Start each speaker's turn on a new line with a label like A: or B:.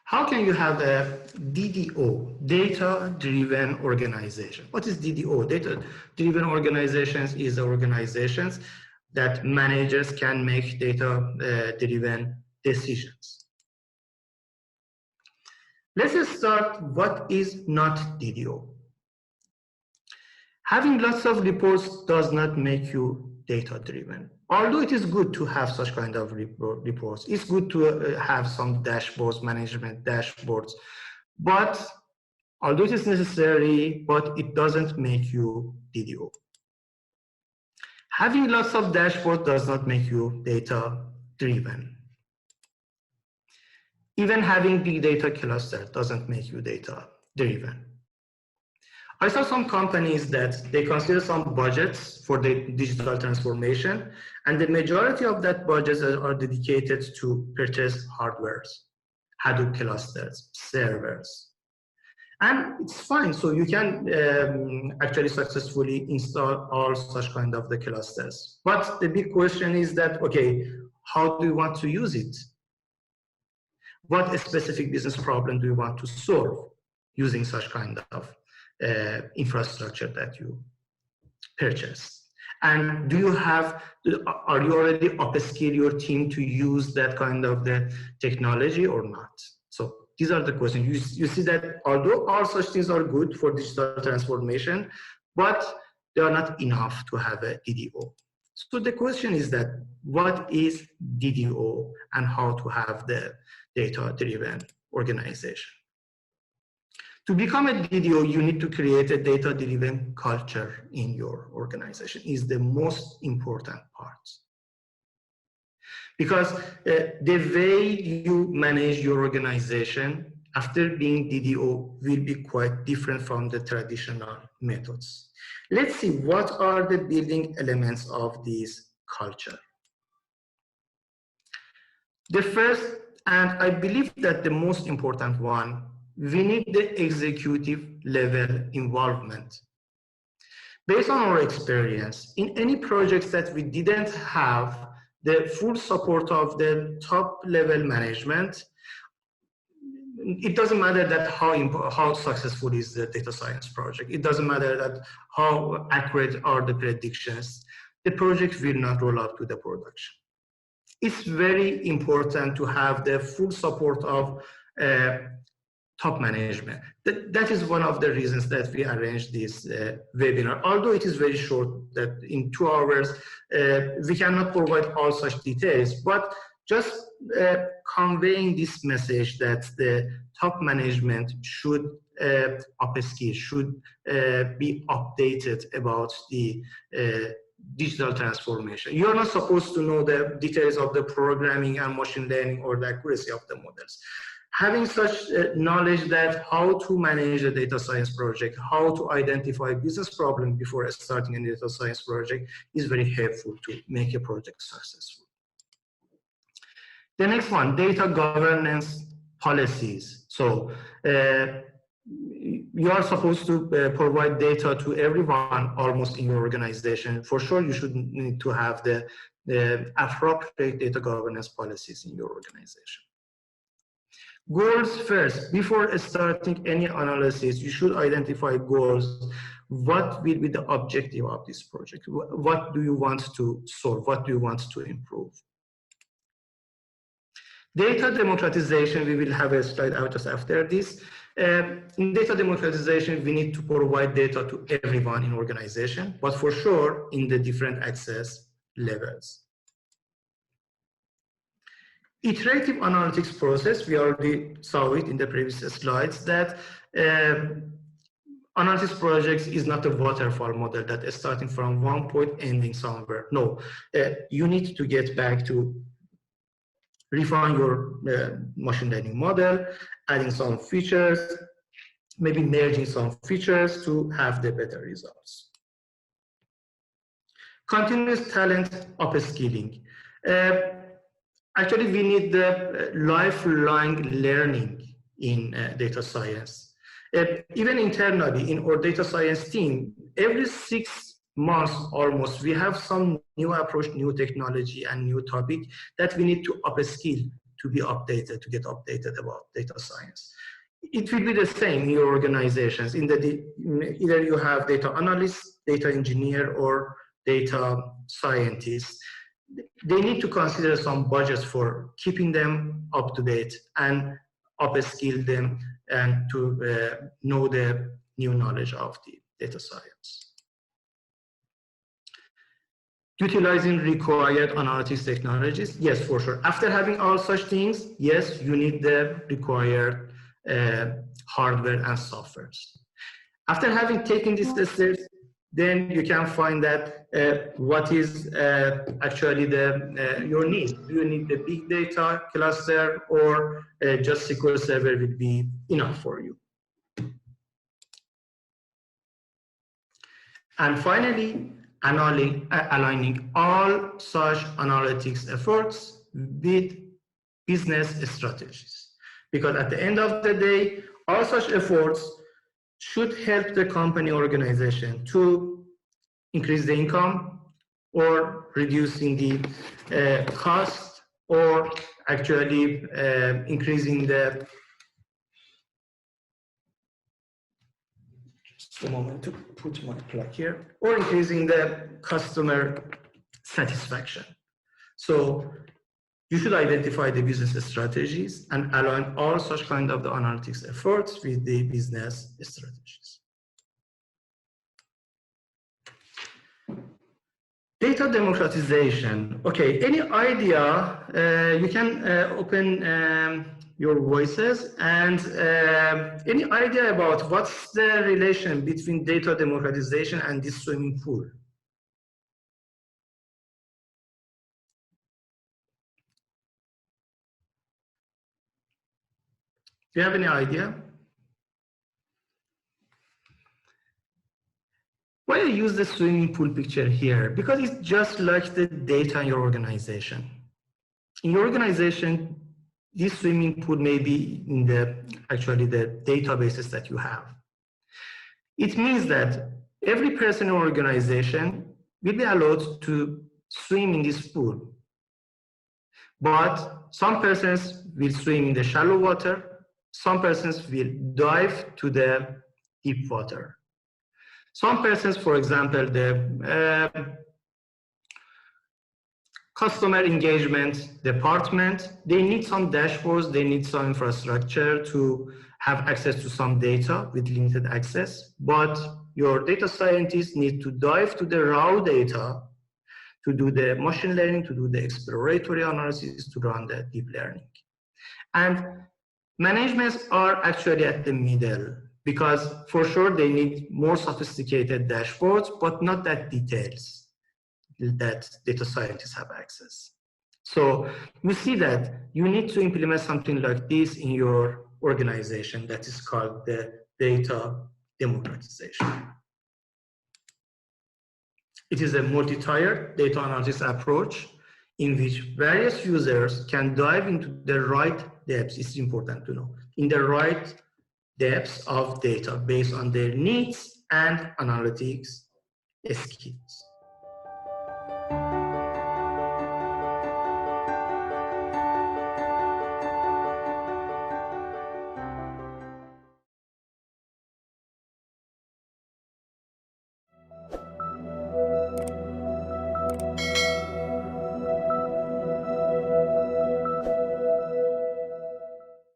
A: How can you have a DDO, data-driven organization? What is DDO? Data-driven organizations is organizations that managers can make data-driven decisions. Let's start what is not DDO. Having lots of reports does not make you data-driven. Although it is good to have such kind of reports, it's good to have some dashboards, management dashboards, but although it is necessary, but it doesn't make you DDO. Having lots of dashboards does not make you data-driven. Even having big data cluster doesn't make you data-driven. I saw some companies that they consider some budgets for the digital transformation, and the majority of that budgets are dedicated to purchase hardwares, Hadoop clusters, servers. And it's fine, so you can actually successfully install all such kind of the clusters. But the big question is that, okay, how do you want to use it? What specific business problem do you want to solve using such kind of infrastructure that you purchase? And do you have, are you already upskill your team to use that kind of the technology or not? So these are the questions. You see that although all such things are good for digital transformation, but they are not enough to have a DDO. So the question is that what is DDO and how to have the data-driven organization? To become a DDO, you need to create a data-driven culture in your organization. Is the most important part. Because the way you manage your organization after being DDO will be quite different from the traditional methods. Let's see what are the building elements of this culture. The first, and I believe that the most important one, we need the executive level involvement. Based on our experience, in any projects that we didn't have the full support of the top level management, it doesn't matter that how successful is the data science project. It doesn't matter that how accurate are the predictions. The project will not roll out to the production. It's very important to have the full support of top management. That is one of the reasons that we arranged this webinar. Although it is very short, that in 2 hours, we cannot provide all such details, but just conveying this message that the top management should upskill, should be updated about the digital transformation. You're not supposed to know the details of the programming and machine learning or the accuracy of the models. Having such knowledge that how to manage a data science project, how to identify business problems before starting a data science project is very helpful to make a project successful. The next one, data governance policies. So you are supposed to provide data to everyone almost in your organization. For sure, you should need to have the appropriate data governance policies in your organization. Goals first. Before starting any analysis, you should identify goals. What will be the objective of this project? What do you want to solve? What do you want to improve? Data democratization, we will have a slide out just after this. In data democratization, we need to provide data to everyone in organization, but for sure in the different access levels. Iterative analytics process, we already saw it in the previous slides, that analytics projects is not a waterfall model that is starting from one point ending somewhere. No, you need to get back to refine your machine learning model, adding some features, maybe merging some features to have the better results. Continuous talent upskilling. Actually, we need the lifelong learning in data science. Even internally in our data science team, every 6 months almost, we have some new approach, new technology, and new topic that we need to upskill to be updated, to get updated about data science. It will be the same in your organizations. Either you have data analysts, data engineer, or data scientists. They need to consider some budgets for keeping them up to date and upskill them and to know the new knowledge of the data science. Utilizing required analytics technologies, yes, for sure. After having all such things, yes, you need the required hardware and softwares. After having taken these steps, then you can find that what is actually your need. Do you need the big data cluster, or just SQL Server will be enough for you? And finally, aligning all such analytics efforts with business strategies. Because at the end of the day, all such efforts should help the company organization to increase the income, or reducing the cost, or actually increasing the, just a moment to put my plug here, or increasing the customer satisfaction. So you should identify the business strategies and align all such kind of the analytics efforts with the business strategies. Data democratization. Okay, any idea? You can open your voices, and any idea about what's the relation between data democratization and this swimming pool? Do you have any idea? Why I use the swimming pool picture here? Because it's just like the data in your organization. In your organization, this swimming pool may be in actually the databases that you have. It means that every person in your organization will be allowed to swim in this pool. But some persons will swim in the shallow water. Some persons will dive to the deep water. Some persons, for example, the customer engagement department, they need some dashboards, they need some infrastructure to have access to some data with limited access, but your data scientists need to dive to the raw data to do the machine learning, to do the exploratory analysis, to run the deep learning. And managements are actually at the middle, because for sure they need more sophisticated dashboards, but not that details that data scientists have access. So you see that you need to implement something like this in your organization that is called the data democratization. It is a multi-tiered data analytics approach in which various users can dive into the right depths, it's important to know, in the right depths of data based on their needs and analytics skills.